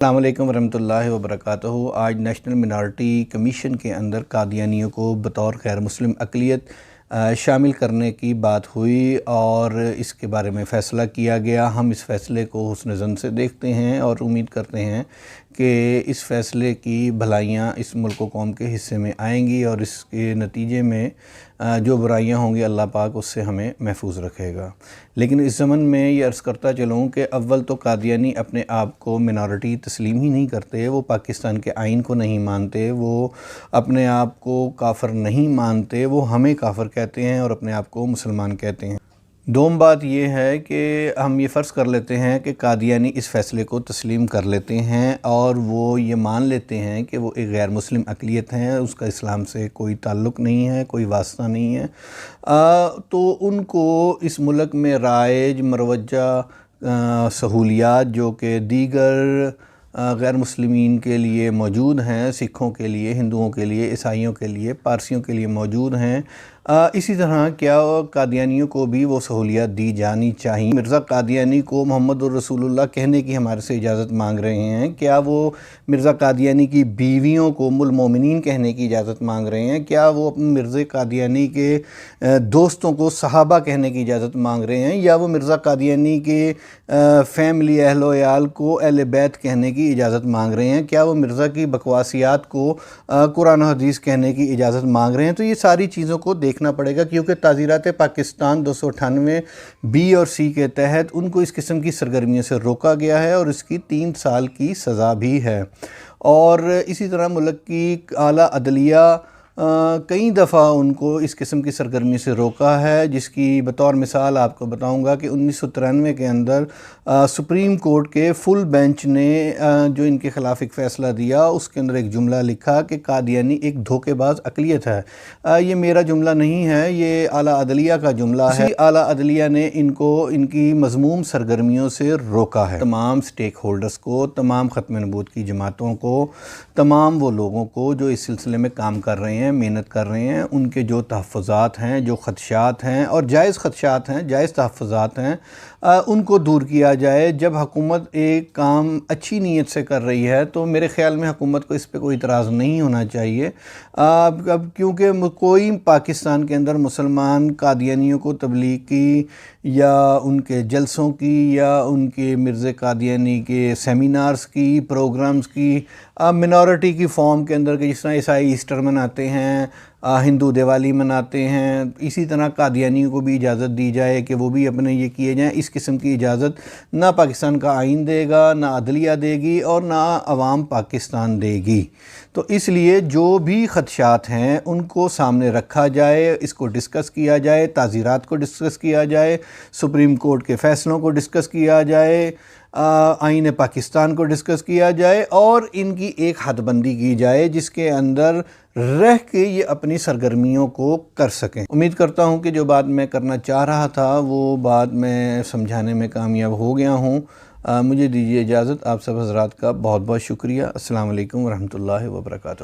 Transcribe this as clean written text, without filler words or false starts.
السلام علیکم ورحمۃ اللہ وبرکاتہ۔ آج نیشنل منارٹی کمیشن کے اندر قادیانیوں کو بطور غیر مسلم اقلیت شامل کرنے کی بات ہوئی اور اس کے بارے میں فیصلہ کیا گیا۔ ہم اس فیصلے کو حسن ظن سے دیکھتے ہیں اور امید کرتے ہیں کہ اس فیصلے کی بھلائیاں اس ملک و قوم کے حصے میں آئیں گی اور اس کے نتیجے میں جو برائیاں ہوں گی اللہ پاک اس سے ہمیں محفوظ رکھے گا۔ لیکن اس زمن میں یہ عرض کرتا چلوں کہ اول تو قادیانی اپنے آپ کو منارٹی تسلیم ہی نہیں کرتے، وہ پاکستان کے آئین کو نہیں مانتے، وہ اپنے آپ کو کافر نہیں مانتے، وہ ہمیں کافر کہتے ہیں اور اپنے آپ کو مسلمان کہتے ہیں۔ دوم بات یہ ہے کہ ہم یہ فرض کر لیتے ہیں کہ قادیانی اس فیصلے کو تسلیم کر لیتے ہیں اور وہ یہ مان لیتے ہیں کہ وہ ایک غیر مسلم اقلیت ہیں، اس کا اسلام سے کوئی تعلق نہیں ہے، کوئی واسطہ نہیں ہے، تو ان کو اس ملک میں رائج مروجہ سہولیات جو کہ دیگر غیر مسلمین کے لیے موجود ہیں، سکھوں کے لیے، ہندوؤں کے لیے، عیسائیوں کے لیے، پارسیوں کے لیے موجود ہیں، اسی طرح کیا قادیانیوں کو بھی وہ سہولیات دی جانی چاہیے۔ مرزا قادیانی کو محمد الرسول اللہ کہنے کی ہمارے سے اجازت مانگ رہے ہیں، کیا وہ مرزا قادیانی کی بیویوں کو ام المومنین کہنے کی اجازت مانگ رہے ہیں، کیا وہ اپنے مرزا قادیانی کے دوستوں کو صحابہ کہنے کی اجازت مانگ رہے ہیں، یا وہ مرزا قادیانی کے فیملی اہل و عیال کو اہل بیت کہنے کی اجازت مانگ رہے ہیں، کیا وہ مرزا کی بکواسیات کو قرآن و حدیث کہنے کی اجازت مانگ رہے ہیں۔ تو یہ ساری چیزوں کو دیکھنا پڑے گا، کیونکہ تعزیرات پاکستان 298 بی اور سی کے تحت ان کو اس قسم کی سرگرمیوں سے روکا گیا ہے اور اس کی 3 سال کی سزا بھی ہے۔ اور اسی طرح ملک کی اعلیٰ عدلیہ کئی دفعہ ان کو اس قسم کی سرگرمی سے روکا ہے، جس کی بطور مثال آپ کو بتاؤں گا کہ 1993 کے اندر سپریم کورٹ کے فل بینچ نے جو ان کے خلاف ایک فیصلہ دیا، اس کے اندر ایک جملہ لکھا کہ قادیانی ایک دھوکے باز اقلیت ہے۔ یہ میرا جملہ نہیں ہے، یہ اعلیٰ عدلیہ کا جملہ ہے۔ اعلیٰ عدلیہ نے ان کو ان کی مذموم سرگرمیوں سے روکا ہے۔ تمام سٹیک ہولڈرز کو، تمام ختم نبوت کی جماعتوں کو، تمام وہ لوگوں کو جو اس سلسلے میں کام کر رہے ہیں، محنت کر رہے ہیں، ان کے جو تحفظات ہیں، جو خدشات ہیں اور جائز خدشات ہیں، جائز تحفظات ہیں، ان کو دور کیا جائے۔ جب حکومت ایک کام اچھی نیت سے کر رہی ہے تو میرے خیال میں حکومت کو اس پہ کوئی اعتراض نہیں ہونا چاہیے، کیونکہ کوئی پاکستان کے اندر مسلمان قادیانیوں کو تبلیغ کی یا ان کے جلسوں کی یا ان کے مرزا قادیانی کے سیمینارز کی، پروگرامز کی، منارٹی کی فارم کے اندر، کہ جس طرح عیسائی ایسٹر مناتے ہیں، ہندو دیوالی مناتے ہیں، اسی طرح قادیانیوں کو بھی اجازت دی جائے کہ وہ بھی اپنے یہ کیے جائیں۔ اس قسم کی اجازت نہ پاکستان کا آئین دے گا، نہ عدلیہ دے گی اور نہ عوام پاکستان دے گی۔ تو اس لیے جو بھی خدشات ہیں ان کو سامنے رکھا جائے، اس کو ڈسکس کیا جائے، تعزیرات کو ڈسکس کیا جائے، سپریم کورٹ کے فیصلوں کو ڈسکس کیا جائے، آئین پاکستان کو ڈسکس کیا جائے اور ان کی ایک حد بندی کی جائے جس کے اندر رہ کے یہ اپنی سرگرمیوں کو کر سکیں۔ امید کرتا ہوں کہ جو بات میں کرنا چاہ رہا تھا وہ بات میں سمجھانے میں کامیاب ہو گیا ہوں۔ مجھے دیجیے اجازت۔ آپ سب حضرات کا بہت بہت شکریہ۔ السلام علیکم ورحمۃ اللہ وبرکاتہ۔